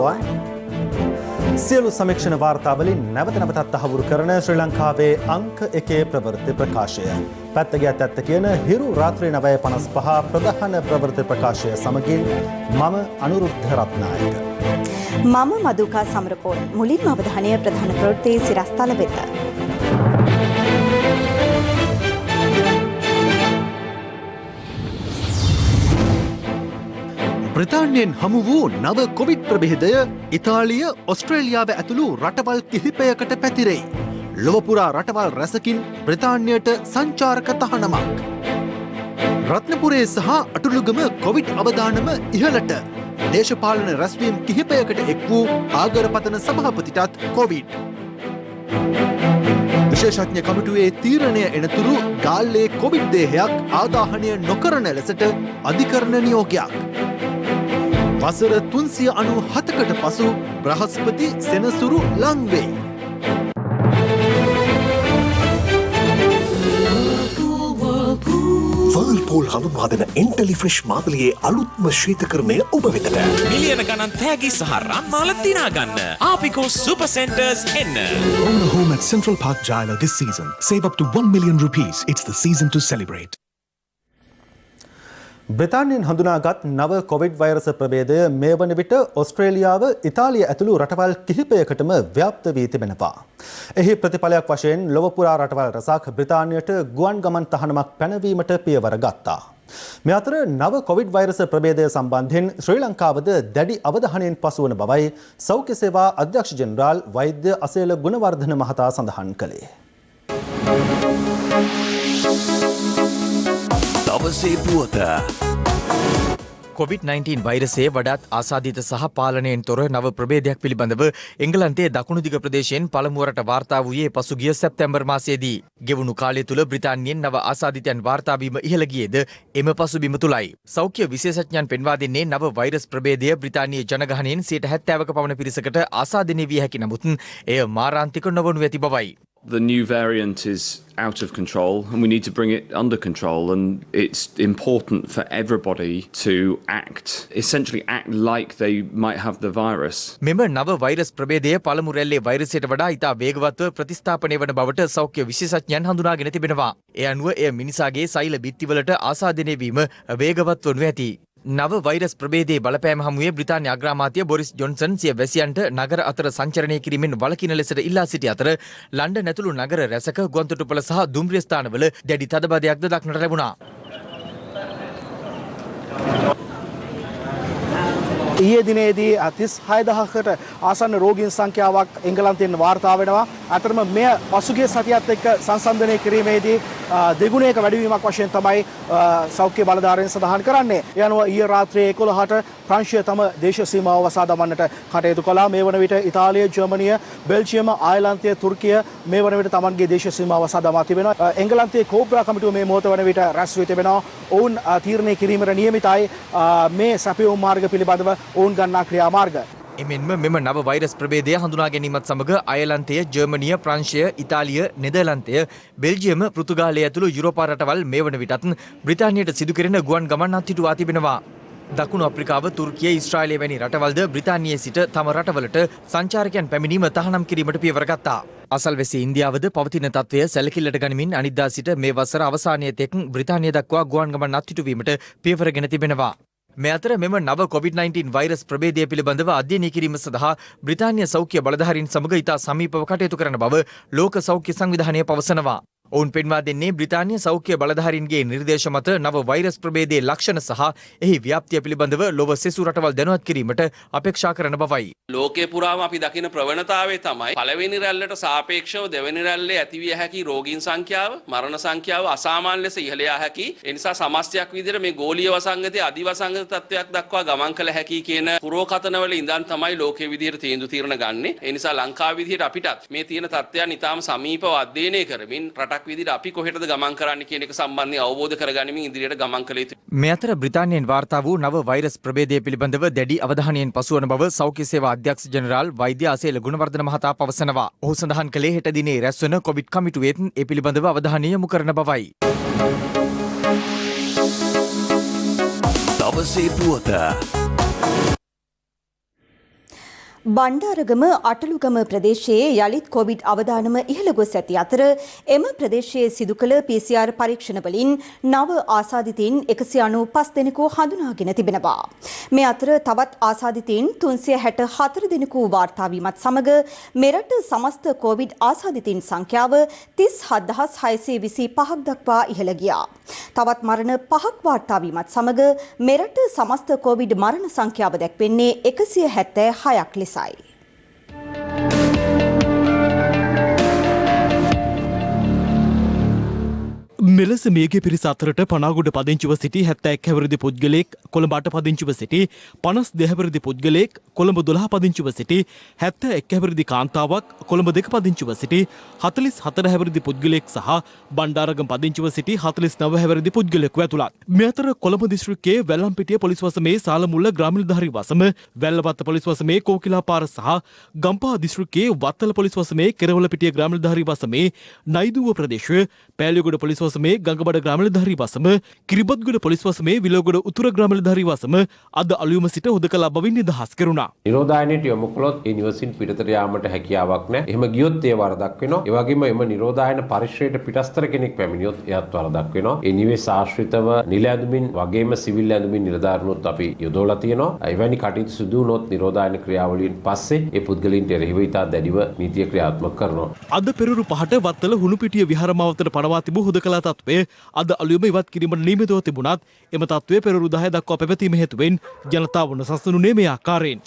බවයි. සියලු සමීක්ෂණ වාර්තාවලින් නැවත නැවතත් තහවුරු කරන ශ්‍රී ලංකාවේ අංක 1 ප්‍රවෘත්ති ප්‍රකාශය. පැත්තගියත් ඇත්ත කියන හිරු රාත්‍රී 9:55 ප්‍රධාන ප්‍රවෘත්ති ප්‍රකාශය සමගින් මම අනුරුද්ධ රත්නායක. මම මදුකා සමරපෝල්. මුලින්ම අවධානය ප්‍රධාන ප්‍රවෘත්ති සිරස්තල වෙත. බ්‍රිතාන්‍යයෙන් හමු වූ නව කොවිඩ් ප්‍රභේදය ඉතාලිය ඔස්ට්‍රේලියාව ඇතුළු රටවල් කිහිපයකට පැතිරෙයි. ලොවපුරා රටවල් රැසකින් බ්‍රිතාන්‍යයට සංචාරක තහනමක්. රත්නපුරේ සහ අටුළුගම කොවිඩ් අවදානම ඉහළට. දේශපාලන රැස්වීම් කිහිපයකට එක් වූ ආගරපතන සභාපතිටත් කොවිඩ්. විශේෂඥ කමිටුවේ තීරණය එනතුරු ගාල්ලේ කොවිඩ් දේහයක් ආදාහනය නොකරන ලෙසට අධිකරණ නියෝගයක්. වසර 397කට පසු බ්‍රහස්පති සෙනසුරු ලංවෙයි. වර්ල්පූල් හඳුන්වා දෙන එන්ටලි ෆ්‍රෙෂ් මාතලියේ අලුත්ම ශීතකරණය ඔබ වෙතට. මිලියන ගණන් තෑගි සහ රන්මාල දිනා ගන්න. ආපිකෝ සුපර් සෙන්ටර්ස් එන්න. Own a home at Central Park Jaya this season. Save up to 1 million rupees. It's the season to celebrate. බ්‍රිතාන්‍යයෙන් හඳුනාගත් නව කොවිඩ් වෛරස ප්‍රභේදය මේ වන විට ඔස්ට්‍රේලියාව ඉතාලිය ඇතුළු රටවල් කිහිපයකටම ව්‍යාප්ත වී තිබෙනවා. එහි ප්‍රතිඵලයක් වශයෙන් ලොවපුරා රටවල් රැසක් බ්‍රිතාන්‍යයට ගුවන් ගමන් තහනමක් පැනවීමට පියවර ගත්තා. මේ අතර නව කොවිඩ් වෛරස ප්‍රභේදය සම්බන්ධයෙන් ශ්‍රී ලංකාවද දැඩි අවධානයෙන් පසුවන බවයි සෞඛ්‍ය සේවා අධ්‍යක්ෂ ජෙනරාල් වෛද්‍ය අසේල ගුණවර්ධන මහතා සඳහන් කළේ. දවසේ පුවත COVID-19 වෛරසයේ වඩාත් ආසාදිත සහ පාලනයෙන් තොර නව ප්‍රභේදයක් පිළිබඳව එංගලන්තයේ දකුණු දිග ප්‍රදේශයෙන් පළමුවරට වාර්තා වූයේ පසුගිය සැප්තැම්බර් මාසයේදී. ගෙවුණු කාලය තුල බ්‍රිතාන්‍යයෙන් නව ආසාදිතයන් වාර්තා වීම ඉහළ ගියේද එම පසුබිම තුලයි. සෞඛ්‍ය විශේෂඥයන් පෙන්වා දෙන්නේ නව වෛරස් ප්‍රභේදය බ්‍රිතාන්‍යයේ ජනගහනයෙන් 70%ක පමණ පිරිසකට ආසාදනය විය හැකි නමුත් එය මාරාන්තික නොවනු ඇති බවයි. The new variant is out of control and we need to bring it under control, and it's important for everybody to essentially act like they might have the virus. මෙම නව වෛරස් ප්‍රභේදය පළමු රැල්ලේ වෛරසයට වඩා ඉතා වේගවත්ව ප්‍රතිස්ථාපනය වන බවට සෞඛ්‍ය විශේෂඥයන් හඳුනාගෙන තිබෙනවා. ඒ අනුව එය මිනිසාගේ සෛල බිත්තිවලට ආසාදනය වීම වේගවත් වනු ඇති. නව වෛරස් ප්‍රභේදයේ බලපෑම හමුවේ බ්‍රිතාන්‍ය අග්‍රාමාත්‍ය බොරිස් ජොන්සන් සිය වැසියන්ට නගර අතර සංචරණය කිරීමෙන් වළකින ලෙසට ඉල්ලා සිටි අතර ලන්ඩන් ඇතුළු නගර රැසක ගුවන්තොටුපළ සහ දුම්රිය ස්ථානවල දැඩි තදබදයක්ද දක්නට ලැබුණා. ඊයේ දිනේදී 36000කට ආසන්න රෝගීන් සංඛ්‍යාවක් එංගලන්තයෙන් වාර්තා වෙනවා. අතරම මෙය පසුගිය සතියත් එක්ක සංසන්දනය කිරීමේදී දෙගුණයක වැඩිවීමක් වශයෙන් තමයි සෞඛ්‍ය බලධාරීන් සඳහන් කරන්නේ. ඒ අනුව ඊයේ රාත්‍රියේ 11ට ප්‍රංශය තම දේශීය සීමාව වසා දමන්නට කටයුතු කළා. මේ වන විට ඉතාලිය, ජර්මනිය, බෙල්ජියම, ආයර්ලන්තය, තුර්කිය මේ වන විට තමන්ගේ දේශීය සීමාව වසා දමා තිබෙනවා. එංගලන්තයේ කෝබ්‍රා කමිටුව මේ මොහොත වන විට රැස් වී තිබෙනවා. ඔවුන් තීරණය කිරීමට නියමිතයි මේ සැපයුම් මාර්ග පිළිබඳව ඔවුන් ගන්නා ක්‍රියාමාර්ග. එමෙන්ම මෙම නව වෛරස් ප්‍රභේදය හඳුනා ගැනීමත් සමග අයර්ලන්තය, ජර්මනිය, ප්‍රංශය, ඉතාලිය, නෙදර්ලන්තය, බෙල්ජියම, පෘතුගාලය ඇතුළු යුරෝපා රටවල් මේ වන විටත් බ්‍රිතාන්‍යයට සිදු කෙරෙන ගුවන් ගමන් අත්හිටුවා තිබෙනවා. දකුණු අප්‍රිකාව, තුර්කිය, ඊශ්‍රායලය වැනි රටවල්ද බ්‍රිතාන්‍යයේ සිට තම රටවලට සංචාරකයන් පැමිණීම තහනම් කිරීමට පියවර ගත්තා. අසල්වැසි ඉන්දියාවද පවතින තත්ත්වය සැලකිල්ලට ගනිමින් අනිද්දා සිට මේ වසර අවසානයේ තෙක් බ්‍රිතාන්‍ය දක්වා ගුවන් ගමන් අත්හිටුවීමට පියවරගෙන තිබෙනවා. මේ අතර මෙම නව COVID-19 වෛරස් ප්‍රභේදය පිළිබඳව අධ්‍යයනය කිරීම සඳහා බ්‍රිතාන්‍ය සෞඛ්‍ය බලධාරීන් සමග ඉතා සමීපව කටයුතු කරන බව ලෝක සෞඛ්‍ය සංවිධානය පවසනවා. ඔවුන් පෙන්වා දෙන්නේ බ්‍රිතාන්‍ය සෞඛ්‍ය බලධාරීන්ගේ නිර්දේශ මත නව වෛරස් ප්‍රභේදයේ ලක්ෂණ සහ එහි ව්‍යාප්තිය පිළිබඳව ලොව සෙසු රටවල් දැනුවත් කිරීමට අපේක්ෂා කරන බවයි. ලෝකේ පුරාම අපි දකින ප්‍රවණතාවය තමයි පළවෙනි රැල්ලට සාපේක්ෂව දෙවෙනි රැල්ලේ ඇතිවිය හැකි රෝගීන් සංඛ්‍යාව, මරණ සංඛ්‍යාව අසාමාන්‍ය ලෙස ඉහළ යා හැකි. ඒ නිසා සමස්තයක් විදිහට මේ ගෝලීය වසංගතයේ අධිවසංගත තත්ත්වයක් දක්වා ගමන් කළ හැකි කියන පුරෝකථනවල ඉඳන් තමයි ලෝකයේ විදිහට තීරණ ගන්නෙ. ඒ නිසා ලංකාව විදිහට අපිටත් මේ තියෙන තත්ත්වයන් ඉතාම සමීපව අධ්‍යයනය කරමින් රටක් විදිහට අපි කොහෙටද ගමන් කරන්න කියන එක සම්බන්ධව අවබෝධ කරගනිමින් ඉදිරියට ගමන් කළ යුතුයි. මේ අතර බ්‍රිතාන්‍යයෙන් වාර්තා වූ නව වෛරස් ප්‍රභේදය පිළිබඳව දැඩි අවධානයෙන් පසුවන බව සෞඛ්‍ය සේවා අධ්‍යක්ෂ ජෙනරාල් වෛද්‍ය අසේල ගුණවර්ධන මහතා පවසනවා. ඔහු සඳහන් කළේ හෙට දිනේ රැස්වන කොවිඩ් කමිටුවේත් ඒ පිළිබඳව අවධානය යොමු කරන බවයි. දවසේ පුවත බණ්ඩාරගම අටලුගම ප්‍රදේශයේ යළිත් කොවිඩ් අවදානම ඉහළ ගොස් ඇති අතර එම ප්‍රදේශයේ සිදු කළ PCR පරීක්ෂණ වලින් නව ආසාදිතයින් 195 දෙනෙකු හඳුනාගෙන තිබෙනවා. මේ අතර තවත් ආසාදිතයින් 364 දෙනෙකු වාර්තා වීමත් සමග මෙරට සමස්ත කොවිඩ් ආසාදිතයින් සංඛ්‍යාව 37625ක් දක්වා ඉහළ ගියා. තවත් මරණ 5ක් වාර්තා වීමත් සමග මෙරට සමස්ත කොවිඩ් මරණ සංඛ්‍යාව දැක්වෙන්නේ 176ක් ලෙස. මෙලෙස මේගේ පිරිස අතරට පනාගොඩ පදිංචිව සිටි 71 හැවිරිදි පුද්ගලයෙක්, කොළඹ 8 පදිංචිව සිටි 52 හැවිරිදි පුද්ගලයෙක්, කොළඹ 12 පදිංචිව සිටි 71 හැවිරිදි කාන්තාවක්, කොළඹ 2 පදිංචිව සිටි 44 හැවිරිදි පුද්ගලයෙක් සහ බණ්ඩාරගම පදිංචිව සිටි 49 හැවිරිදි පුද්ගලයෙකු ඇතුළත්. මේ අතර කොළඹ දිස්ත්‍රික්කයේ වැල්ලම්පිටිය පොලිස් වසමේ සාලමුල්ල ග්‍රාම නිලධාරී වසම, වැල්ලවත්ත පොලිස් වසමේ කෝකිලාපාර සහ ගම්පහ දිස්ත්‍රික්කයේ වත්තල පොලිස් වසමේ කෙරවලපිටිය ග්‍රාම නිලධාරී වසමේ නයිදුව ප්‍රදේශය, පෑලියගොඩ පොලිස් වසමේ ගංගබඩ ග්‍රාම නිලධාරී වසම, කිරිබත්ගොඩ පොලිස් වසමේ විලෝගොඩ උතුර ග්‍රාම නිලධාරී වසම අද අලුයම සිට හුදකලා බවින් නිදහස් කෙරුණා. නිරෝධායනයට යොමු කළොත් ඒ නිවසින් පිටතට යාමට හැකියාවක් නැහැ. එහෙම ගියොත් ඒ වරදක් වෙනවා. ඒ වගේම එම නිරෝධායන පරිශ්‍රයට පිටස්තර කෙනෙක් පැමිණියොත් එයත් වරදක් වෙනවා. ඒ නිවෙස් ආශ්‍රිතව නිල ඇඳුමින් වගේම සිවිල් ඇඳුමින් නිලධාරීනුත් අපි යොදවලා තියෙනවා. එවැනි කටයුතු සිදු වුණොත් නිරෝධායන ක්‍රියාවලියෙන් පස්සේ ඒ පුද්ගලයන්ට එරෙහිව ඉතා දැඩිව නීතිය ක්‍රියාත්මක කරනවා. අද පෙරරු 5ට වත්තල හුණුපිටිය විහාරමාවතට පනවා තිබූ හුදකලා තත්ත්වය අද අලුයම ඉවත් කිරීමට නියමිතව තිබුණත් එම තත්ත්වය පෙරරු 10 දක්වා පැවතීම හේතුවෙන් ජනතාව නොසන්සුනුනේ මේ ආකාරයෙන්.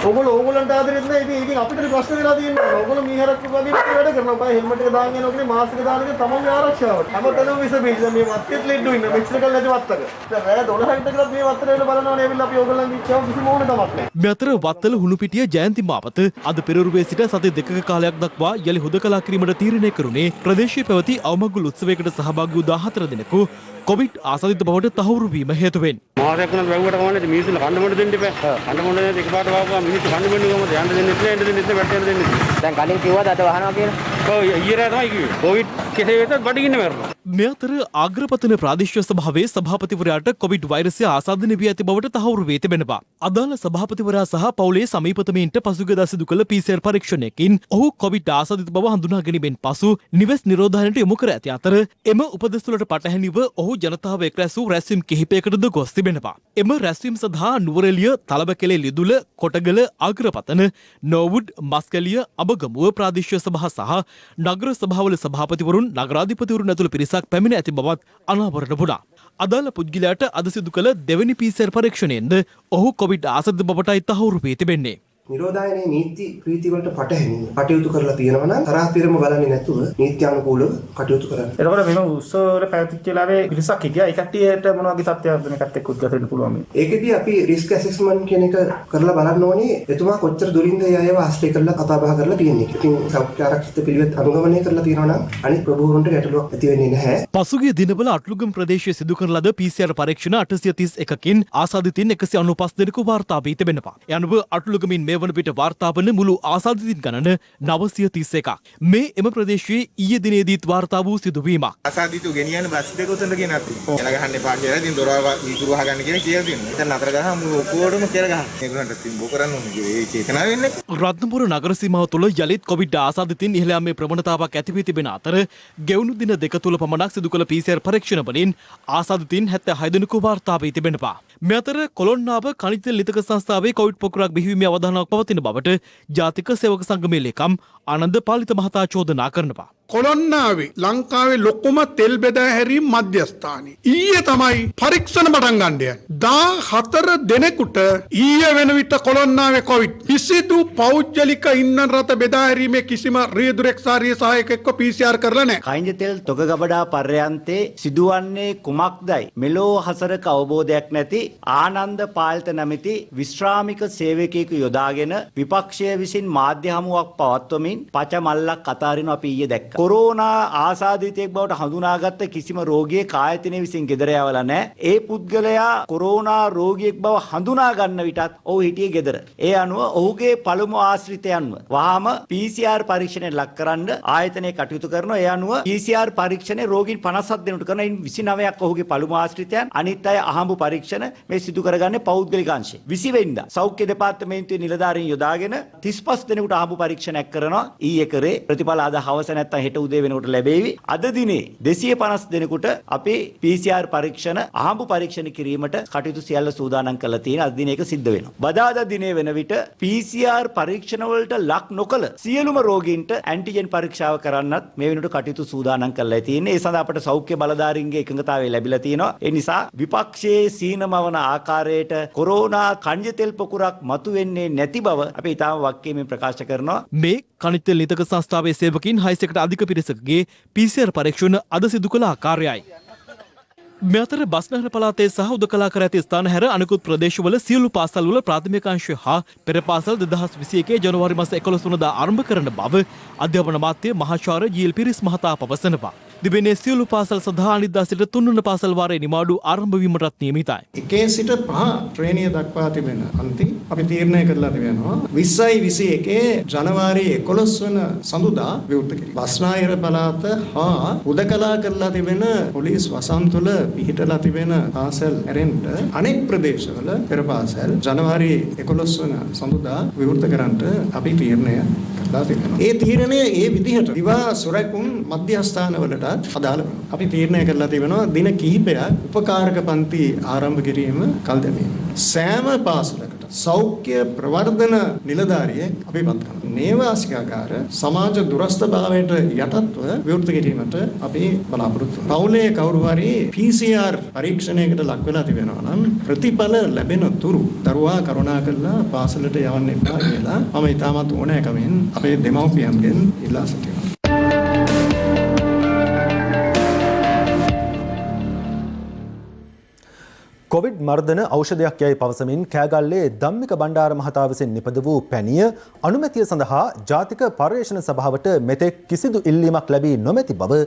ඕගොල්ලන්ට ආදරෙත් නැහැ. ඉතින් අපිට ප්‍රශ්න වෙලා තියෙනවා. ඕගොල්ලෝ මීහරක් වගේ වැඩ කරනවා. බය හෙල්මට් එක දාගෙන යනවා කියන්නේ මාස්ක් එක දාගෙන තමන්ගේ ආරක්ෂාවට. හැමතැනම විස බීජ මේ වත්තේත් ලෙඩ්ඩු ඉන්න. මෙච්චර කල් නැති වත්තක. දැන් රෑ 12ට ගලත් මේ වත්තේ වෙලා බලනවනේ ඇවිල්ලා අපි ඕගොල්ලන්ගේ ඉච්ඡාව කිසිම ඕන තමක් නැහැ. මේ අතර වත්තල හුණුපිටිය ජයන්ති මාවත අද පෙරරුවේ සිට සති දෙකක කාලයක් දක්වා යලි හුදකලා කිරීමට තීරණය කරුණේ ප්‍රදේශයේ පැවති අවමගුල් උත්සවයකට සහභාගී වූ 14 දෙනෙකු කොවිඩ් ආසාදිත බවට තහවුරු වීම හේතුවෙන්. මාරයක් වුණත් වැව්වට කමන්නේ මිනිස්සුන්ට කන්න මොන දෙන්න බෑ. කන්න මොන දෙන්න එකපාරට වාපුවා මිනිස්සු කන්න බෙන්නේ කොහමද? යන්න දෙන්නේ නැහැ, එන්න දෙන්නේ නැහැ, වැට යන්න දෙන්නේ නැහැ. දැන් කලින් කිව්වද අද වහනවා කියලා? ඔව් ඊයේ රෑ තමයි කිව්වේ. කොවිඩ් කෙසේ වෙතත් බඩගින්න මැරෙනවා. මේ අතර ආග්‍රපතන ප්‍රාදේශීය සභාවේ සභාපතිවරයාට කොවිඩ් වෛරසය ආසාදනය වී ඇති බවට තහවුරු වී තිබෙනවා. අදාළ සභාපතිවරයා සහ පවුලේ සමීපතමයින්ට පසුගියදා සිදු කළ PCR පරීක්ෂණයකින් ඔහු කොවිඩ් ආසාදිත බව හඳුනා ගැනීමෙන් පසු නිවෙස් නිරෝධායනයට යොමු කර ඇති අතර එම උපදෙස් වලට පටහැනිව ඔහු ජනතාව එක් රැස් වූ රැස්වීම් කිහිපයකටද ගොස් තිබෙනවා. එම රැස්වීම් සඳහා නුවරඑළිය, තලබකැලේ ලිදුල, කොටගල, ආග්‍රපතන, නෝවුඩ්, මස්කැලිය, අබගමුව ප්‍රාදේශීය සභා සහ නගර සභාවල සභාපතිවරුන්, නගරාධිපතිවරුන් ඇතුළු පිරිසක් පැමිණ ඇති බවත් අනාවරණ වුණා. අදාළ පුද්ගලයාට අද සිදු කළ දෙවැනි PCR පරීක්ෂණයෙන්ද ඔහු කොවිඩ් ආසාදිත බවටයි තහවුරු වී තිබෙන්නේ. නිරෝධායනයේ නීති ප්‍රීති වලට පටහැනිව කටයුතු කරලා තියෙනවා නම් තරහතිරම බලන්නේ නැතුව නීත්‍යානුකූලව කටයුතු කරන්න. එතකොට මෙම උත්සව වල පැවතිච්ච වෙලාවේ පිරිසක් හිටියා. ඒ කට්ටියට මොන වගේ සත්‍යයක් මේකත් එක්ක උද්ගත වෙන්න පුළුවන් මේ. ඒකෙදී අපි රිස්ක් ඇසෙස්මන්ට් කියන එක කරලා බලන්න ඕනේ. එතුමා කොච්චර දුරින්ද ඒ අයව ආශ්‍රය කරලා කතා බහ කරලා තියෙන්නේ. ඉතින් සෞඛ්‍ය ආරක්ෂිත පිළිවෙත් අනුගමනය කරලා තියෙනවා නම් අනිත් ප්‍රභූවරුන්ට ගැටලුවක් ඇති වෙන්නේ නැහැ. පසුගිය දිනවල අටලුගම ප්‍රදේශයේ සිදු කරන ලද PCR පරීක්ෂණ 831කින් ආසාදිතින් 195 දෙනෙකු වාර්තා වී තිබෙනවා. ඒ අනුව අටලුගමින් මේ වන විට වාර්තා වන මුළු ආසාදිතින් ගණන 931ක්. මේ එම ප්‍රදේශයේ ඊයේ දිනේදීත් වාර්තා වූ සිදුවීමක්. ආසාදිතු ගෙනියන බස් දෙක උතන ගෙන අපි. එලා ගහන්න එපා කියලා ඉතින් දොරවල් වීදුරු වහගන්න කියලා කියලා දෙනවා. දැන් නතර ගහම මුළු ඔක්කොටම කියලා ගහන. ඒගොල්ලන්ට ඉතින් බෝ කරන්න ඕනේ. ඒ චේතනාව වෙන්නේ. රත්නපුර නගර සීමාව තුළ යලිත් කොවිඩ් ආසාදිතින් ඉහළ යාමේ ප්‍රවණතාවක් ඇති වී තිබෙන අතර ගෙවුණු දින දෙක තුළ පමණක් සිදු කළ PCR පරීක්ෂණ වලින් ආසාදිතින් 76 දෙනෙකු වාර්තා වී තිබෙනවා. මේ අතර කොළොන්නාව කනිජ තෙල් ලිතක සංස්ථාවේ කොවිඩ් පොකුරක් බිහිවීමේ අවධානයක් පවතින බවට ජාතික සේවක සංගමේ ලේකම් ආනන්ද පාලිත මහතා චෝදනා කරනවා. කොළොන්නාවේ ලංකාවේ ලොකුම තෙල් බෙදා හැරීම් මධ්‍යස්ථානයේ ඊයේ තමයි පරීක්ෂණ පටන් ගන්න යන්නේ. 14 දෙනෙකුට ඊයේ වෙන විට කොළොන්නාවේ කොවිඩ් කිසිදු පෞද්ගලික ඉන්ධන රථ බෙදා හැරීමේ කිසිම රියදුරෙක්සාරිය සහායකෙක්ව PCR කරලා නැහැ. කයින්ජ තෙල් තොග ගබඩා පර්යන්තේ සිදුවන්නේ කුමක්දයි මෙලෝ හසරක අවබෝධයක් නැති ආනන්ද පාලිත නැමැති විශ්‍රාමික සේවකයෙකු යොදාගෙන විපක්ෂය විසින් මාධ්‍ය හමුවක් පවත්වමින් පච මල්ලක් අතාරින අපි ඊයේ දැක්කා. කොරෝනා ආසාදිතයෙක් බවට හඳුනාගත්ත කිසිම රෝගියෙක් ආයතනය විසින් ගෙදර යවලා නැහැ. ඒ පුද්ගලයා කොරෝනා රෝගියෙක් බව හඳුනා ගන්න විටත් ඔහු හිටියේ ගෙදර. ඒ අනුව ඔහුගේ පළමු ආශ්‍රිතයන්ව වහාම PCR පරීක්ෂණයට ලක් කරන්න ආයතනය කටයුතු කරනවා. ඒ අනුව PCR පරීක්ෂණය රෝගීන් 57 දෙනෙකුට කරන 29ක් ඔහුගේ පළමු ආශ්‍රිතයන්, අනිත් අය අහඹු පරීක්ෂණ මේ සිදු කරගන්නේ පෞද්ගලික අංශේ. 20 වෙනිදා සෞඛ්‍ය දෙපාර්තමේන්තුවේ නිලධාරීන් යොදාගෙන 35 දෙනෙකුට අහඹු පරීක්ෂණයක් කරනවා. ඊයේ කරේ ප්‍රතිඵල අද හවස නැත්නම් හෙට උදේ වෙනකොට ලැබෙවි. අද දිනේ 250 දෙනෙකුට අපි PCR පරීක්ෂණ අහඹු පරීක්ෂණ කිරීමට කටයුතු සියල්ල සූදානම් කරලා තියෙන. අද දිනේ ඒක සිද්ධ වෙනවා. බදාදා දිනේ වෙන විට PCR පරීක්ෂණ වලට ලක් නොකළ සියලුම රෝගීන්ට ඇන්ටිජන් පරීක්ෂාව කරන්නත් මේ වෙනකොට කටයුතු සූදානම් කරලා තියෙන්නේ. ඒ සඳහා අපට සෞඛ්‍ය බලධාරීන්ගේ එකඟතාවය ලැබිලා තියෙනවා. ඒ නිසා විපක්ෂයේ සීනමවන ආකාරයට කොරෝනා කංජ තෙල් පොකුරක් මතුවෙන්නේ නැති බව අපි ඊටම වක්කීමෙන් ප්‍රකාශ කරනවා. මේ කනිජ තෙල් නිතක සංස්ථාවේ සේවකින් 600කට අධික පිරිසකගේ PCR පරීක්ෂණ අද සිදු කළ ආකාරයයි. මේ අතර බස්නාහිර පළාතේ සහ උදකලා කර ඇති ස්ථාන හැර අනෙකුත් ප්‍රදේශවල සියලු පාසල්වල ප්‍රාථමික අංශය හා පෙර පාසල් 2021 ජනවාරි මාස 11 වෙනිදා ආරම්භ කරන බව අධ්‍යාපන අමාත්‍ය මහාචාර්ය ජී.එල්. පිරිස් මහතා පවසනවා. දිවයිනේ සියලු පාසල් සඳහා අනිද්දා සිට 3 වන පාසල් වාරයේ නිමාඩු ආරම්භ වීමටත් නියමිතයි. 1 සිට 5 ශ්‍රේණිය දක්වා තිබෙන අන්ති අපි තීරණය කරලා තිබෙනවා 2021 ජනවාරි 11 වන සඳුදා විවෘත කිරීම. බස්නාහිර පළාත හා උදකලා කරලා තිබෙන පොලිස් වසන්තුල පිහිටලා තිබෙන පාසල් ඇරෙන්න අනෙක් ප්‍රදේශවල පෙර පාසල් ජනවාරි 11 වන සඳුදා විවෘත කරන්නට අපි තීරණය කරලා තිබෙනවා. ඒ තීරණය ඒ විදිහට දිවා සොරකුන් මධ්‍යස්ථානවලට අදාළ වෙනවා. අපි තීරණය කරලා තිබෙනවා දින කිහිපයක් උපකාරක පන්ති ආරම්භ කිරීම කල් දැමීම. සෑම පාසලකට සෞඛ්‍ය ප්‍රවර්ධන නිලධාරියෙක් අපි පත් කරනවා. නේවාසිකාගාර සමාජ දුරස්ථභාවයට යටත්ව විවෘත කිරීමට අපි බලාපොරොත්තු වෙනවා. පවුලේ කවුරු හරි PCR පරීක්ෂණයකට ලක් වෙලා තිබෙනවා නම් ප්‍රතිඵල ලැබෙන තුරු දරුවා කරුණා කරලා පාසලට යවන්න එපා කියලා මම ඉතාමත් ඕනෑකමින් අපේ දෙමව්පියන්ගෙන් ඉල්ලා සිටිනවා. කොවිඩ් මර්ධන ඖෂධයක් යයි පවසමින් කෑගල්ලේ ධම්මික බණ්ඩාර මහතා විසින් නිපද වූ පැණිය අනුමැතිය සඳහා ජාතික පර්යේෂණ සභාවට මෙතෙක් කිසිදු ඉල්ලීමක් ලැබී නොමැති බව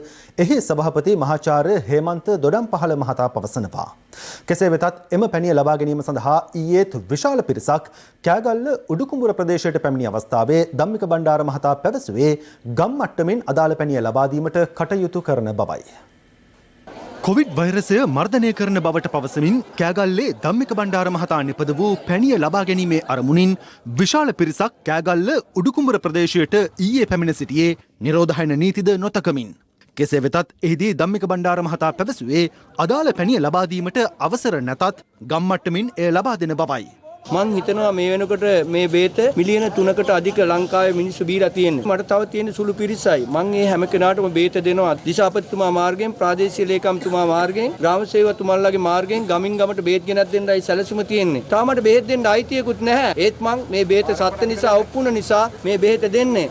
එහි සභාපති මහාචාර්ය හේමන්ත දොඩම්පහළ මහතා පවසනවා. කෙසේ වෙතත් එම පැණිය ලබා ගැනීම සඳහා ඊයේත් විශාල පිරිසක් කෑගල්ල උඩුකුඹුර ප්‍රදේශයට පැමිණි අවස්ථාවේ ධම්මික බණ්ඩාර මහතා පැවසුවේ ගම් මට්ටමින් අදාළ පැණිය ලබා දීමට කටයුතු කරන බවයි. කොවිඩ් වෛරසය මර්ධනය කරන බවට පවසමින් කෑගල්ලේ ධම්මික බණ්ඩාර මහතා නිපද වූ පැණිය ලබා ගැනීමේ අරමුණින් විශාල පිරිසක් කෑගල්ල උඩුකුඹුර ප්‍රදේශයට ඊයේ පැමිණ සිටියේ නිරෝධායන නීතිද නොතකමින්. කෙසේ වෙතත් එහිදී ධම්මික බණ්ඩාර මහතා පැවසුවේ අදාළ පැණිය ලබා දීමට අවසර නැතත් ගම් මට්ටමින් එය ලබා දෙන බවයි. මං හිතනවා මේ වෙනකොට මේ බේත මිලියන 3කට අධික ලංකාවේ මිනිස්සු බීලා තියෙන්නේ. මට තව තියෙන සුළු පිරිසයි. මං මේ හැම කෙනාටම බේත දෙනවා. දිසාපතිතුමා මාර්ගයෙන්, ප්‍රාදේශීය ලේකම්තුමා මාර්ගයෙන්, ග්‍රාම සේවකතුමාලාගේ මාර්ගයෙන් ගමින් ගමට බේත් ගෙනත් දෙන්නයි සැලසුම තියෙන්නේ. තාමට බේත් දෙන්න අයිතියකුත් නැහැ. ඒත් මං මේ බේත සත්ත්ව නිසා ඔප්පුන නිසා මේ බේත දෙන්නේ.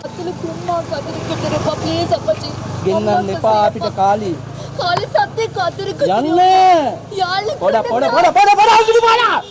ගෙන්නන්න එපා අපිට කාලී. කාලේ සත්‍ය කතරක යන්න පොඩ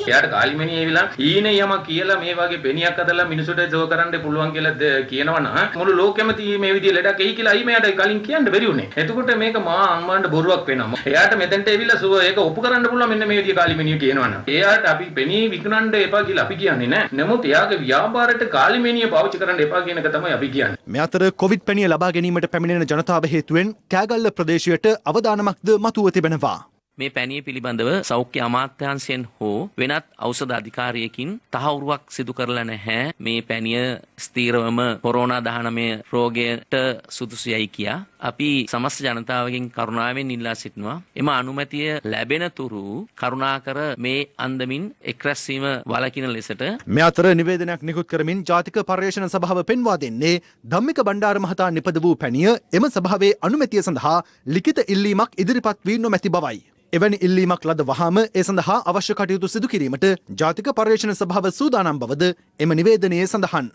එයාට කාලිමණී ඇවිල්ලා හීනේ යම කියලා මේ වගේ බෙනියක් අදලා මිනිසුන්ට ජෝ කරන්න පුළුවන් කියලා කියනවනම් මුළු ලෝකෙම මේ විදිය ලඩක් එයි කියලා අයි මෙයාට කලින් කියන්න බැරි උනේ. එතකොට මේක මහා අම්මාන්ට බොරුවක් වෙනවා. එයාට මෙතෙන්ට ඇවිල්ලා ඒක ඔප්පු කරන්න පුළුවන් මෙන්න මේ විදිය කාලිමණී කියනවනම්. එයාට අපි බෙනී විකුණන්න එපා කියලා අපි කියන්නේ නැහැ. නමුත් එයාගේ ව්‍යාපාරයට කාලිමණී පාවිච්චි කරන්න එපා කියන එක තමයි අපි කියන්නේ. මේ අතර කොවිඩ් පැණිය ලබා ගැනීමට පැමිණෙන ජනතාව හේතුවෙන් කෑගල්ල ප්‍රදේශයට අවදානමක්ද මතුව තිබෙනවා. මේ පැණිය පිළිබඳව සෞඛ්‍ය අමාත්‍යාංශයෙන් හෝ වෙනත් ඖෂධ අධිකාරියකින් තහවුරුවක් සිදු කරලා නැහැ. මේ පැණිය ස්ථීරවම කොරෝනා 19 රෝගයට සුදුසුයයි කියා අපි සමස්ත ජනතාවගෙන් කරුණාවෙන් ඉල්ලා සිටිනවා. එම අනුමැතිය ලැබෙන තුරු කරුණාකර මේ අන්දමින් එක්රැස්වීම වළකින ලෙසට මේ අතර නිවේදනයක් නිකුත් කරමින් ජාතික පර්යේෂණ සභාව පෙන්වා දෙන්නේ ධම්මික බණ්ඩාර මහතා නිපද වූ පැණිය එම සභාවේ අනුමැතිය සඳහා ලිඛිත ඉල්ලීමක් ඉදිරිපත් වී නොමැති බවයි. එවැනි ඉල්ලීමක් ලද වහාම ඒ සඳහා අවශ්‍ය කටයුතු සිදු කිරීමට ජාතික පර්යේෂණ සභාව සූදානම් බවද එම නිවේදනයේ සඳහන්.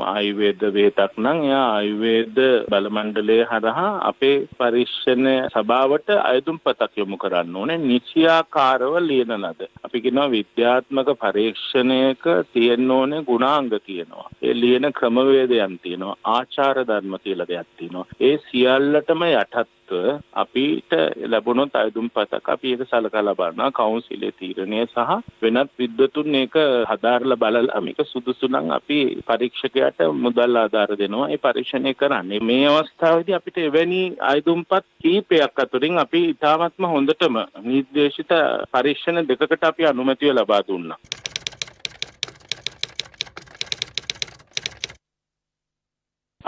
ආයුර්වේද බෙහෙතක් නම් එයා ආයුර්වේද බල මණ්ඩලය හරහා අපේ පරීක්ෂණ සභාවට අයදුම්පතක් යොමු කරන්න ඕනේ. නිශ්චයාකාරව ලියන ලද. අපි කියනවා විද්‍යාත්මක පරීක්ෂණයක තියෙන්න ඕනේ ගුණාංග කියනවා. ඒ ලියන ක්‍රමවේදයන් තියෙනවා. ආචාර ධර්ම කියලා දෙයක් තියෙනවා. ඒ සියල්ලටම යටත් අපිට ලැබුණොත් අයදුම්පතක් අපි ඒක සලකලා බලනවා. කවුන්සිලේ තීරණය සහ වෙනත් විද්වතුන් ඒක හදාarලා බලලා මේක සුදුසු නම් අපි පරීක්ෂකයාට මුදල් ආධාර දෙනවා. ඒ පරීක්ෂණය කරන්නේ. මේ අවස්ථාවේදී අපිට එවැනි අයදුම්පත් කීපයක් අතරින් අපි ඉතාමත්ම හොඳටම නිර්දේශිත පරීක්ෂණ දෙකකට අපි අනුමැතිය ලබා දුන්නා.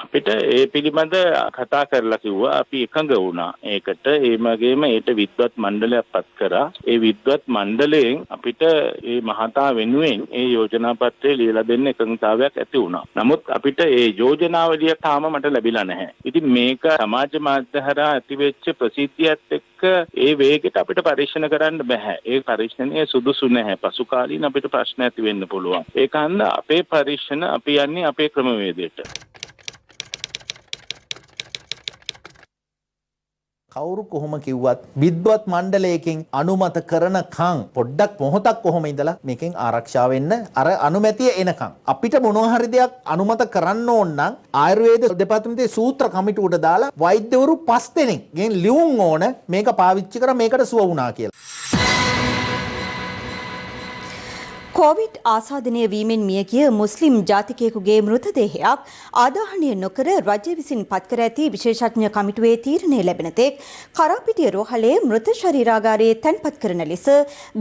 අපිට ඒ පිළිබඳ කතා කරලා කිව්වා අපි එකඟ වුණා. ඒකට ඒ වගේම ඒට විද්වත් මණ්ඩලයක් පත් කරා. ඒ විද්වත් මණ්ඩලයෙන් අපිට ඒ මහතා වෙනුවෙන් ඒ යෝජනා පත්‍රය ලියලා දෙන්න එකඟතාවයක් ඇති වුණා. නමුත් අපිට ඒ යෝජනාවලිය තාම මට ලැබිලා නැහැ. ඉතින් මේක සමාජ මාධ්‍ය හරහා ඇතිවෙච්ච ප්‍රසිද්ධියත් එක්ක ඒ වේගයට අපිට පරීක්ෂණ කරන්න බෑ. ඒ පරීක්ෂණය සුදුසු නැහැ. පසු කාලීන අපිට ප්‍රශ්න ඇති වෙන්න පුළුවන්. ඒක හන්ද අපේ පරීක්ෂණ අපි යන්නේ අපේ ක්‍රමවේදයට. කවුරු කොහොම කිව්වත් විද්වත් මණ්ඩලයකින් අනුමත කරනකම් පොඩ්ඩක් මොහොතක් කොහොම ඉඳලා මේකෙන් ආරක්ෂා වෙන්න අර අනුමැතිය එනකම් අපිට මොනවා හරි දෙයක් අනුමත කරන්න ඕන නම් ආයුර්වේද දෙපාර්තමේන්තුවේ සූත්‍ර කමිටුවට දාලා වෛද්‍යවරු 5 දෙනෙක්ගෙන් ලියුම් ඕන මේක පාවිච්චි කරා මේකට සුව වුණා කියලා. කොවිඩ් ආසාදනය වීමෙන් මියගිය මුස්ලිම් ජාතිකයෙකුගේ මෘතදේහයක් ආදාහනය නොකර රජය විසින් පත්කර ඇති විශේෂඥ කමිටුවේ තීරණය ලැබෙන තෙක් කරාපිටිය රෝහලේ මෘත ශරීරාගාරයේ තැන්පත් කරන ලෙස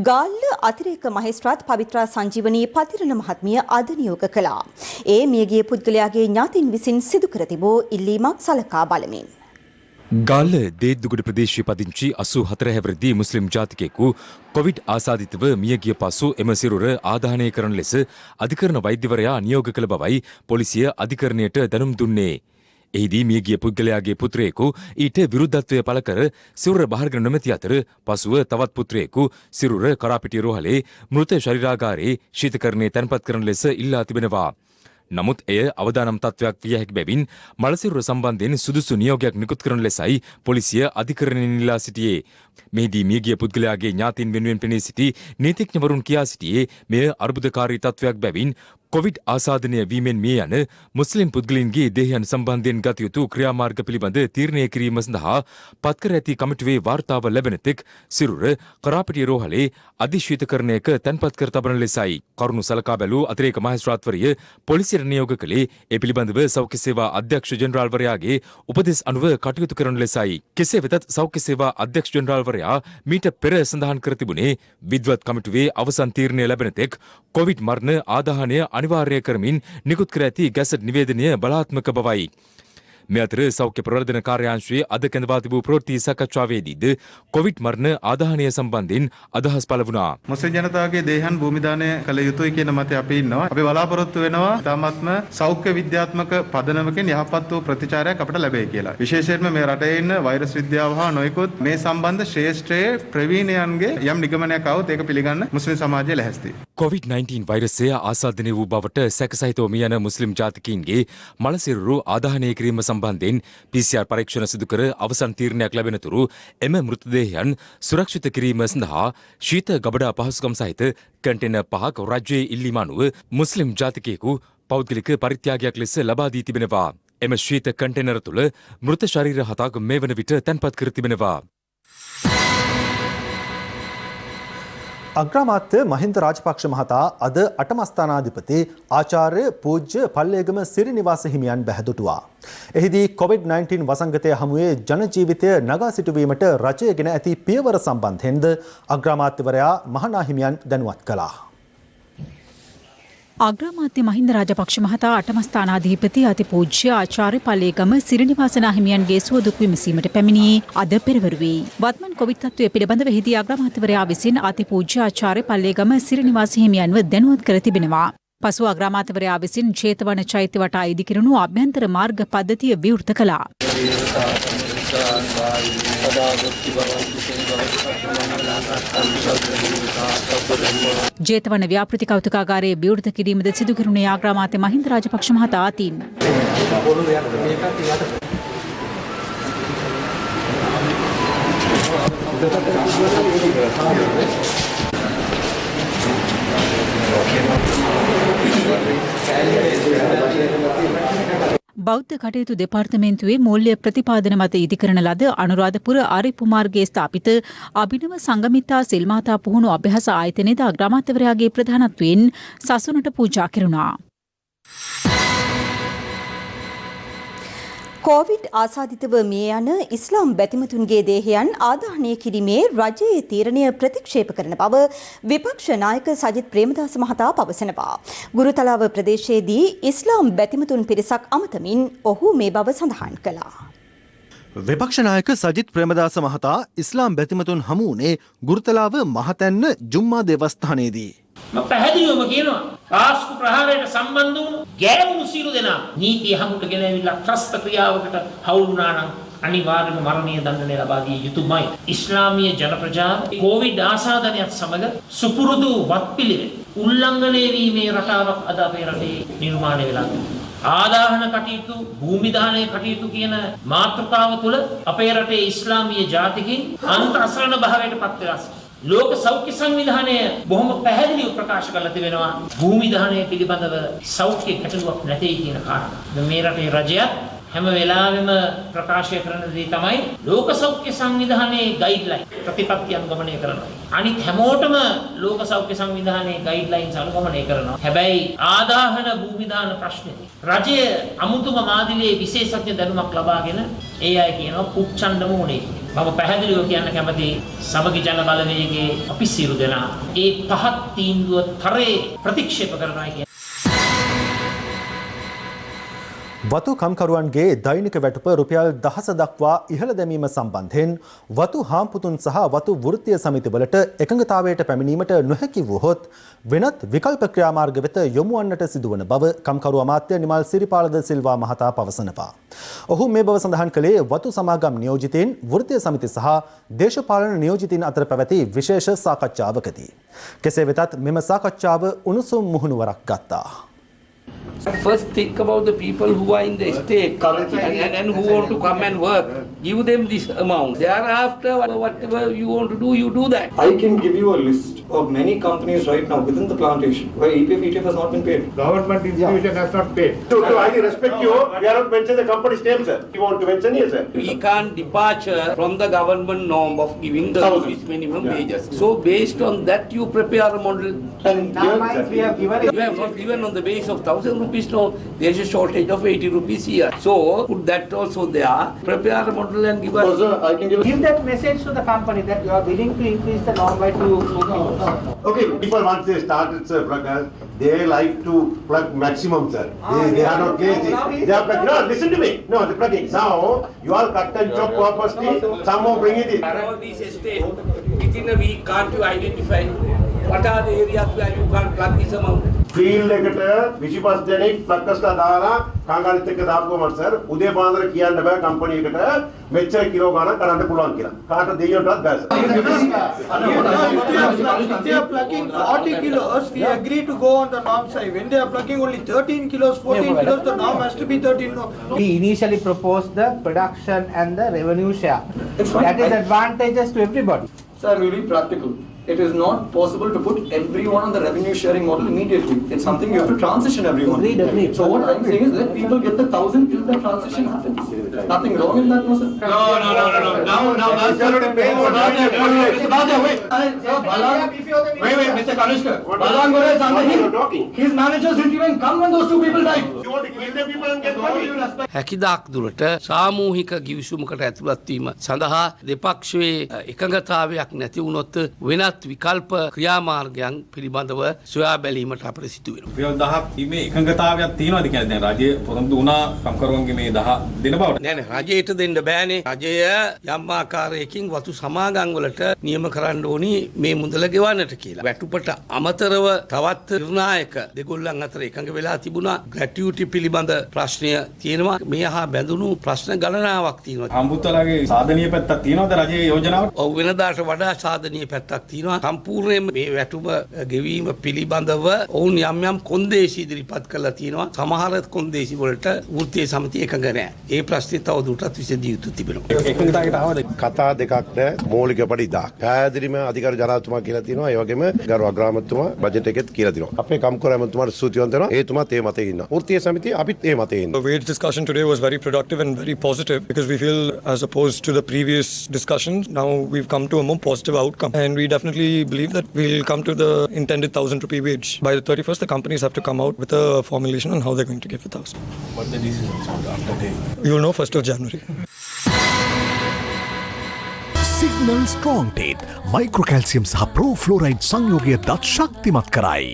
ගාල්ල අතිරේක මහේස්ත්‍රාත් පවිත්‍රා සංජීවනී පතිරණ මහත්මිය අද නියෝග කළා. ඒ මියගිය පුද්ගලයාගේ ඥාතීන් විසින් සිදු කර තිබූ ඉල්ලීමක් සලකා බලමින්. ගාල්ල දේද්දුගඩ ප්‍රදේශයේ පදිංචි 84 හැවිරිදි මුස්ලිම් ජාතිකයෙකු කොවිඩ් ආසාදිතව මියගිය පසු එම සිරුර ආදාහනය කරන ලෙස අධිකරණ වෛද්‍යවරයා නියෝග කළ බවයි පොලිසිය අධිකරණයට දැනුම් දුන්නේ. එහිදී මියගිය පුද්ගලයාගේ පුත්‍රයෙකු ඊට විරුද්ධත්වය පළ කර සිරුර බහරගෙන නොමැති අතර පසුව තවත් පුත්‍රයෙකු සිරුර කරාපිටිය රෝහලේ මෘත ශරීරාගාරයේ ශීතකරණයේ තැන්පත් කරන ලෙස ඉල්ලා තිබෙනවා. නමුත් එය අවදානම් තත්වයක් විය හැකි බැවින් මළසිරුර සම්බන්ධයෙන් සුදුසු නියෝගයක් නිකුත් කරන ලෙසයි පොලිසිය අධිකරණයෙන් ඉල්ලා සිටියේ. මෙහිදී මියගිය පුද්ගලයාගේ ඥාතීන් වෙනුවෙන් පෙනී සිටි නීතිඥවරුන් කියා සිටියේ මෙය අර්බුදකාරී තත්වයක් බැවින් කොවිඩ් ආසාදනය වීමෙන් මිය යන මුස්ලිම් පුද්ගලයන්ගේ දේහයන් සම්බන්ධයෙන් ගත යුතු ක්‍රියාමාර්ග පිළිබඳ තීරණය කිරීම සඳහා පත්කර ඇති කමිටුවේ වාර්තාව ලැබෙන තෙක් සිරුර කරාපිටිය රෝහලේ අධිශීතකරණයක තැන්පත් කර තබන ලෙසයි කරුණු සලකා බැලූ අතිරේක මහේස්ත්‍රාත්වරිය පොලිසියට නියෝග කළේ ඒ පිළිබඳව සෞඛ්‍ය සේවා අධ්‍යක්ෂ ජෙනරාල්වරයාගේ උපදෙස් අනුව කටයුතු කරන ලෙසයි. කෙසේ වෙතත් සෞඛ්‍ය සේවා අධ්‍යක්ෂ ජෙනරාල්වරයා මීට පෙර සඳහන් කර තිබුණේ විද්වත් කමිටුවේ අවසන් තීරණය ලැබෙන තෙක් කොවිඩ් මරණ ආදාහනය අනිවාර්ය කරමින් නිකුත් කර ඇති ගැසට් නිවේදනය බලාත්මක බවයි. මේ අතර සෞඛ්‍ය ප්‍රවර්ධන කාර්යාංශයේ අද කැඳවා තිබූ ප්‍රවෘත්ති සාකච්ඡාවේදීද කොවිඩ් මරණ ආදාහනය සම්බන්ධයෙන් අදහස් පළ වුණා. මුස්ලිම් ජනතාවගේ දේහයන් භූමි දානය කළ යුතුයි කියන මතය අපි ඉන්නවා. අපි බලාපොරොත්තු වෙනවා තාමත්ම සෞඛ්‍ය විද්‍යාත්මක පදනමකින් යහපත් වූ ප්‍රතිචාරයක් අපට ලැබෙයි කියලා. විශේෂයෙන්ම මේ රටේ ඉන්න වෛරස් විද්‍යාව හා නොයෙකුත් මේ සම්බන්ධ ශ්‍රේෂ්ඨයේ ප්‍රවීණයන්ගේ යම් නිගමනයක් આવොත් ඒක පිළිගන්න මුස්ලිම් සමාජය ලැහැස්තියි. COVID-19 වෛරසය ආසාදනය වූ බවට සැකසහිතව මිය යන මුස්ලිම් ජාතිකයින්ගේ මළසිරුරු ආදාහනය කිරීම සම්බන්ධයෙන් PCR පරීක්ෂණ සිදු කර අවසන් තීරණයක් ලැබෙනතුරු එම මෘතදේහයන් සුරක්ෂිත කිරීම සඳහා ශීත ගබඩා පහසුකම් සහිත කන්ටේනර් 5ක් රජයේ ඉල්ලීම අනුව මුස්ලිම් ජාතිකයෙකු පෞද්ගලික පරිත්‍යාගයක් ලෙස ලබා දී තිබෙනවා. එම ශීත කන්ටේනර් තුළ මෘත ශරීර 7ක් මේ වන විට තැන්පත් කර තිබෙනවා. අග්‍රාමාත්‍ය මහින්ද රාජපක්ෂ මහතා අද අටමස්ථානාධිපති ආචාර්ය පූජ්‍ය පල්ලේගම සිරිනිවාස හිමියන් බැහැදුටුවා. එහිදී COVID-19 වසංගතය හමුවේ ජන ජීවිතය නගා සිටුවීමට රජය ගෙන ඇති පියවර සම්බන්ධයෙන්ද අග්‍රාමාත්‍යවරයා මහනා හිමියන් දැනුවත් කළා. අග්‍රාමාත්‍ය මහින්ද රාජපක්ෂ මහතා අටමස්ථානාධිපති අතිපූජ්‍ය ආචාර්ය පල්ලේගම සිරිනිවාස හිමියන්ගේ සුව දුක් විමසීමට පැමිණි අද පෙරවරුවේ වත්මන් කොවිඩ් තත්ත්වය පිළිබඳව එහිදී අග්‍රාමාත්‍යවරයා විසින් අතිපූජ්‍ය ආචාර්ය පල්ලේගම සිරිනිවාස හිමියන්ව දැනුවත් කර තිබෙනවා. පසුව අග්‍රාමාත්‍යවරයා විසින් චේතවන චෛත්‍ය වටා ඉදිකිරුණු අභ්‍යන්තර මාර්ග පද්ධතිය විවෘත කළා. ජේතවන ව්‍යාපෘති කෞතුකාගාරයේ විවෘත කිරීමද සිදු කෙරුණේ ආග්‍රාමාත්‍ය මහින්ද රාජපක්ෂ මහතා අතින්. බෞද්ධ කටයුතු දෙපාර්තමේන්තුවේ මූල්‍ය ප්‍රතිපාදන මත ඉදිකරන ලද අනුරාධපුර ආරිප්පු මාර්ගයේ ස්ථාපිත අභිනව සංගමිත්තා සිල්මාතා පුහුණු අභ්‍යාස ආයතනයේද අග්‍රාමාත්‍යවරයාගේ ප්‍රධානත්වයෙන් සසුනට පූජා කෙරුණා. කොවිඩ් ආසාදිතව මිය යන ඉස්ලාම් බැතිමතුන්ගේ දේහයන් ආදාහනය කිරීමේ රජයේ තීරණය ප්‍රතික්ෂේප කරන බව විපක්ෂ නායක සජිත් ප්‍රේමදාස මහතා පවසනවා. ගුරුතලාව ප්‍රදේශයේදී ඉස්ලාම් බැතිමතුන් පිරිසක් අමතමින් ඔහු මේ බව සඳහන් කළා. විපක්ෂ නායක සජිත් ප්‍රේමදාස මහතා ඉස්ලාම් බැතිමතුන් හමු වුණේ ගුරුතලාව මහතැන්න ජුම්මා දේවස්ථානයේදී. පැහැදිලිවම කියනවා ආස්කු ප්‍රහාරයට සම්බන්ධ වුණු ගැරවුණු සියලු දෙනා නීතිය හමුට ගෙන ඇවිල්ලා ත්‍රස්ත ක්‍රියාවකට හවුල් වුණා නම් අනිවාර්යයෙන්ම මරණීය දඬුවම ලබා දිය යුතුමයි. ඉස්ලාමීය ජන ප්‍රජාව කොවිඩ් ආසාදනයත් සමග සුපුරුදු වත්පිළිවෙල උල්ලංඝනය වීමේ රටාවක් අද අපේ රටේ නිර්මාණය වෙලා තියෙනවා. ආදාහන කටයුතු භූමි දාහනය කටයුතු කියන මාතෘකාව තුළ අපේ රටේ ඉස්ලාමීය ජාතිකින් අන්ත අසරණ භාවයට පත් වෙලා සිටිනවා. ලෝක සෞඛ්‍ය සංවිධානය බොහොම පැහැදිලිව ප්‍රකාශ කරලා තිබෙනවා භූමි දාහනය පිළිබඳව සෞඛ්‍ය ගැටලුවක් නැtei කියන කාරණා. මේ රටේ රජයත් හැම වෙලාවෙම ප්‍රකාශය කරන දේ තමයි ලෝක සෞඛ්‍ය සංවිධානයේ ගයිඩ්ලයින් ප්‍රතිපත්ති අනුගමනය කරනවා. අනිත් හැමෝටම ලෝක සෞඛ්‍ය සංවිධානයේ ගයිඩ්ලයින්ස් අනුගමනය කරනවා. හැබැයි ආදාහන භූමි දාන ප්‍රශ්නේ රජය අමුතුම මාදිලේ විශේෂඥ දැනුමක් ලබාගෙන ඒ අය කියනවා පුච්චන්නම ඕනේ. මම පැහැදිලිව කියන්න කැමති සමගි ජන බලවේගයේ අපි සියලු දෙනා ඒ පහත් තීන්දුව තරේ ප්‍රතික්ෂේප කරනවා කියන වතු කම්කරුවන්ගේ දෛනික වැටුප රුපියල් 10 දක්වා ඉහළ දැමීම සම්බන්ධයෙන් වතු හාම්පුතුන් සහ වතු වෘත්තීය සමිතිවලට එකඟතාවයට පැමිණීමට නොහැකි වුවහොත් වෙනත් විකල්ප ක්‍රියාමාර්ග වෙත යොමු වන්නට සිදුවන බව කම්කරු අමාත්‍ය නිමල් සිරිපාලද සිල්වා මහතා පවසනවා. ඔහු මේ බව සඳහන් කළේ වතු සමාගම් නියෝජිතයින් වෘත්තීය සමිති සහ දේශපාලන නියෝජිතයින් අතර පැවති විශේෂ සාකච්ඡාවකදී. කෙසේ වෙතත් මෙම සාකච්ඡාව උණුසුම් මුහුණුවරක් ගත්තා. First think about the people who are in the state and who want to come and work. Give them this amount. Thereafter, whatever you want to do, you do that. I can give you a list of many companies right now within the plantation where EPF, ETF has not been paid. Government institution has not paid. So I respect you. We are not mentioning the company's name, sir. You want to mention here, sir? We can't departure from the government norm of giving the minimum wages. So based on that, you prepare a model. And we have given it. You have not given on the base of 1,000 rupees. No, there is a shortage of 80 rupees here. So put that also there. Prepare a model and give us. I can give that message to the company that you are willing to increase the norm by 2 kilos. Okay, people once they started, sir, Prakash, they like to plug maximum, sir. They are not lazy. They are plugging. No, listen to me. No, they're plugging. Now you all cut and chop purposely. Some more bring it in. Around this estate, within a week, can't you identify what are the areas where you can't plug this amount? Field එකට 25 දෙනෙක් ප්ලග්ස්ලා දාලා කාංගානිත් එක්ක දාපුවම sir උදේ පාන්දර කියන්න බෑ company එකට මෙච්චර කිලෝ ගණන් කරන්න පුළුවන් කියලා. කාට දෙයියටවත් බෑ sir. If they are plugging 40 kilos, we agree to go on the norm side. When they are plugging only 13 kilos, 14 kilos, the norm has to be 13. No. We initially proposed the production and the revenue share. That is advantageous to everybody. Sir, we'll be practical. It is not possible to put everyone on the revenue sharing model immediately. It's something you have to transition everyone. Agreed. So what I'm saying is let people get the 1,000 till the transition happens. Nothing wrong in that, no sir. Now that's already paid for. Mr. Baja, wait. Sir, wait, Mr. Kanishka. Balan Gore is under him. His managers didn't even come when those two people died. You want to kill the people and get money? හැකිදාක් දුරට සාමූහික ගිවිසුමකට ඇතුළත් වීම සඳහා දෙපක්ෂයේ එකඟතාවයක් නැති වුණොත් වෙනත් විකල්ප ක්‍රියාමාර්ගයන් පිළිබඳව සොයා බැලීමට අපට සිදු වෙනවා. රියල් 10ක් මේ එකඟතාවයක් තියෙනවද කියන්නේ දැන් රජය පොරොන්දු වුණා කම්කරුවන්ගේ මේ 10 දෙන බවට. නෑ රජයට දෙන්න බෑනේ. රජය යම් ආකාරයකින් වතු සමාගම් වලට නියම කරන්න ඕනි මේ මුදල ගෙවන්නට කියලා. වැටුපට අමතරව තවත් නිර්ණායක දෙගොල්ලන් අතර එකඟ වෙලා තිබුණා ග්‍රැටියුටි පිළිබඳ ප්‍රශ්නය තියෙනවා. මේ හා බැඳුණු ප්‍රශ්න ගණනාවක් තියෙනවා. අම්බුත්තලාගේ සාධනීය පැත්තක් තියෙනවද රජයේ යෝජනාවට? ඔව් වෙනදාට වඩා සාධනීය පැත්තක් තියෙනවා. සම්පූර්ණයෙන්ම මේ වැටුම ගෙවීම පිළිබඳව ඔවුන් යම් යම් කොන්දේසි ඉදිරිපත් කරලා තියෙනවා. සමහර කොන්දේසි වලට වෘත්තීය සමිතිය එකඟ නැහැ. ඒ ප්‍රශ්නේ තව දුරටත් විසඳිය යුතු තිබෙනවා. එකඟතාවයට ආවද? කතා දෙකක් නෑ මූලික පඩි 1000. පැහැදිලිම අධිකාරි ජනාධිපතිතුමා කියලා තියෙනවා. ඒ වගේම ගරු අග්‍රාමාත්‍යතුමා බජට් එකෙත් කියලා තියෙනවා. අපේ කම්කරු ඇමතුමාට ස්තුතිවන්ත වෙනවා. ඒතුමාත් ඒ මතේ ඉන්නවා. වෘත්තීය සමිතිය අපිත් ඒ මතේ ඉන්නවා. The wage discussion today was very productive and very positive because we feel, as opposed to the previous discussions, now we've come to a more positive outcome. And we definitely believe that we'll come to the intended 1,000 rupee wage. By the 31st, the companies have to come out with a formulation on how they're going to give the 1,000. What the decisions after day? You'll know 1st of January. Signal Strong Teeth මයික්‍රෝකැල්සියම් සහ ප්‍රෝෆ්ලෝරයිඩ් සංයෝගය දත් ශක්තිමත් කරයි.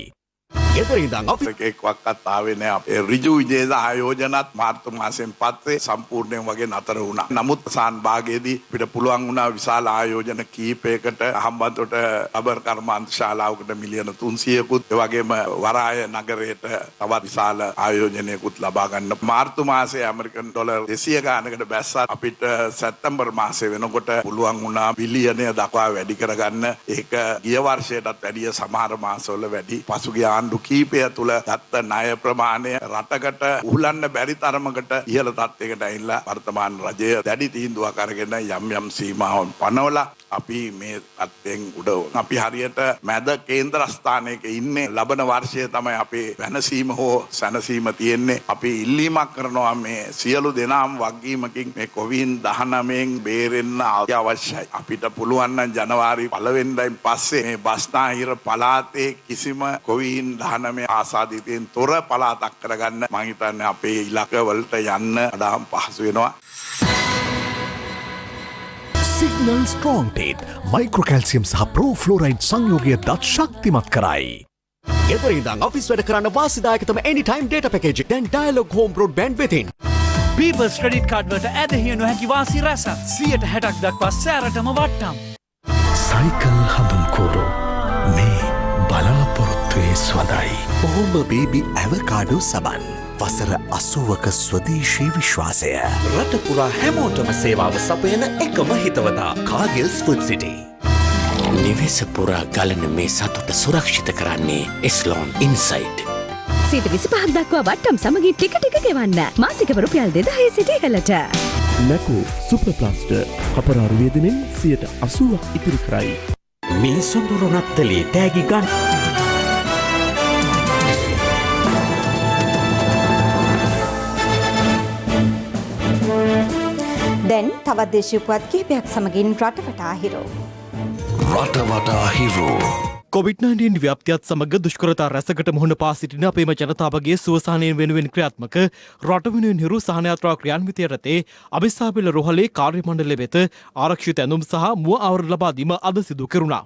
ගෙදර ඉඳන් එකක්වත් ආවේ නෑ. අපේ ඍජු විජේද ආයෝජනත් මාර්තු මාසෙන් පස්සේ සම්පූර්ණයෙන් වගේ නතර වුණා. නමුත් සාන් භාගයේදී අපිට පුළුවන් වුණා විශාල ආයෝජන කීපයකට හම්බන්තොට රබර් කර්මාන්ත ශාලාවකට මිලියන 300කුත් ඒ වගේම වරාය නගරයට තවත් විශාල ආයෝජනයකුත් ලබා ගන්න. මාර්තු මාසයේ ඇමරිකන් ඩොලර් 200 ගානකට බැස්සත් අපිට සැප්තැම්බර් මාසයේ වෙනකොට පුළුවන් වුණා බිලියනය දක්වා වැඩි කරගන්න. ඒක ගිය වර්ෂයටත් වැඩිය සමහර මාසවල වැඩි. පසුගිය ආණ්ඩු කීපය තුල ගත්ත ණය ප්‍රමාණය රටකට උහුලන්න බැරි තරමකට ඉහළ තත්යකට ඇවිල්ලා වර්තමාන රජය දැඩි තීන්දුවක් අරගෙන යම් යම් සීමාවන් පනවලා අපි මේ අත්යෙන් උඩ අපි හරියට මැද කේන්ද්‍රස්ථානයක ඉන්නේ. ලබන වර්ෂය තමයි අපේ වෙනසීම හෝ සැනසීම තියෙන්නේ. අපි ඉල්ලීමක් කරනවා මේ සියලු දෙනාම වගකීමකින් මේ COVID-19න් බේරෙන්න අවශ්‍යයි. අපිට පුළුවන් නම් ජනවාරි 1 වෙනිදායින් පස්සේ මේ බස්නාහිර පළාතේ කිසිම COVID-19 ආසාදිතයෙන් තොර පළාතක් කරගන්න මම හිතන්නේ අපේ ඉලක්ක වලට යන්න වඩා පහසු වෙනවා. Signal Strong Teeth මයික්‍රෝකැල්සියම් සහ ප්‍රෝෆ්ලෝරයිඩ් සංයෝගය දත් ශක්තිමත් කරයි. ගෙදර ඉඳන් ඔෆිස් වැඩ කරන්න වාසිදායකතම anytime data package දැන් Dialog Home Broadband වෙතින්. People's Credit Card වලට ඇදහිය නොහැකි වාසි රැසක් 160ක් දක්වා සෑරටම වට්ටම්. සයිකල් හඳුන්කෝරු මේ බලාපොරොත්තුවේ ස්වදයි. ඔහොම බේබි ඇවකාඩෝ සබන්. වසර 80ක ස්වදේශී විශ්වාසය. රට පුරා හැමෝටම සේවාව සපයන එකම හිතවතා කාගිල්ස් ෆුඩ් සිටි. නිවෙස පුරා ගලන මේ සතුට සුරක්ෂිත කරන්නේ එස්ලෝන් ඉන්සයිට්. 125ක් දක්වා වට්ටම් සමගින් ටික ටික ගෙවන්න. මාසික රුපියල් 2000 සිට ඉහළට. නැකෝ සුපර් ප්ලාස්ටර් අපරාරු වේදනෙන් 80ක් ඉතිරි කරයි. මේ සොඳුරු නත්තලේ තෑගි ගන්න. දැන් තවත් දේශීය පුවත් කිහිපයක් සමගින් රටවටා හිරෝ. රටවටා හිරෝ. COVID-19 ව්‍යාප්තියත් සමග දුෂ්කරතා රැසකට මුහුණ පා සිටින අපේම ජනතාවගේ සුවසහනයෙන් වෙනුවෙන් ක්‍රියාත්මක රට වෙනුවෙන් හිරු සහන යාත්‍රා ක්‍රියාන්විතය යටතේ අබිස්සාපිල රෝහලේ කාර්ය මණ්ඩලය වෙත ආරක්ෂිත ඇඳුම් සහ මුව ආවරණ ලබා දීම අද සිදු කෙරුණා.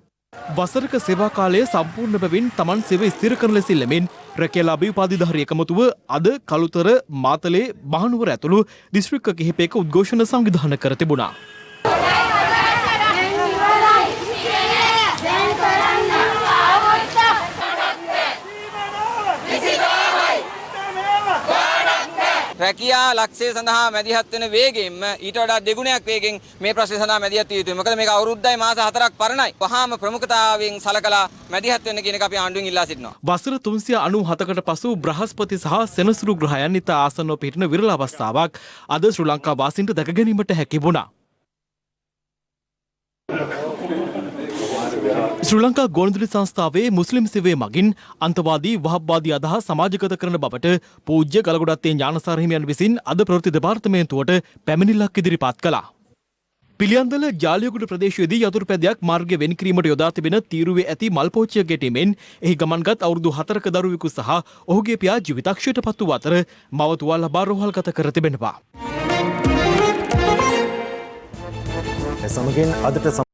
වසරක සේවා කාලය සම්පූර්ණ බැවින් Taman සේවය ස්ථිර කරන ලෙස ඉල්ලමින් රැකියාලාභී උපාධිධාරී එකමුතුව අද කළුතර මාතලේ මහනුවර ඇතුළු දිස්ත්‍රික්ක කිහිපයක උද්ඝෝෂණ සංවිධානය කර තිබුණා. රැකියා ලක්ෂ්‍ය සඳහා මැදිහත් වෙන වේගයෙන්ම ඊට වඩා දෙගුණයක් වේගෙන් මේ ප්‍රශ්නය සඳහා මැදිහත් විය යුතුයි. මොකද මේක අවුරුද්දයි මාස 4ක් පරණයි. වහාම ප්‍රමුඛතාවයෙන් සලකලා මැදිහත් වෙන්න කියන එක අපි ආණ්ඩුවෙන් ඉල්ලා සිටිනවා. වසර 397කට පසු බ්‍රහස්පති සහ සෙනසුරු ග්‍රහයන් ඉතා ආසන්නව පිහිටන විරල අවස්ථාවක් අද ශ්‍රී ලංකා වාසීන්ට දැක ගැනීමට හැකි වුණා. ශ්‍රී ලංකා ගුවන්විදුලි සංස්ථාවේ මුස්ලිම් සේවය මගින් අන්තවාදී වහබ්වාදී අදහස් සමාජගත කරන බවට පූජ්‍ය ගලගොඩත්තේ ඥානසාර හිමියන් විසින් අද ප්‍රවෘත්ති දෙපාර්තමේන්තුවට පැමිණිල්ලක් ඉදිරිපත් කළා. පිළියන්දල ජාලියගොඩ ප්‍රදේශයේදී යතුරුපැදයක් මාර්ගය වෙන් කිරීමට යොදා තිබෙන තීරුවේ ඇති මල්පෝච්චිය ගැටීමෙන් එහි ගමන්ගත් අවුරුදු 4ක දරුවෙකු සහ ඔහුගේ පියා ජීවිතක්ෂයට පත් වූ අතර මව තුවාල ලබා රෝහල්ගත කර තිබෙනවා. සමගින් අදට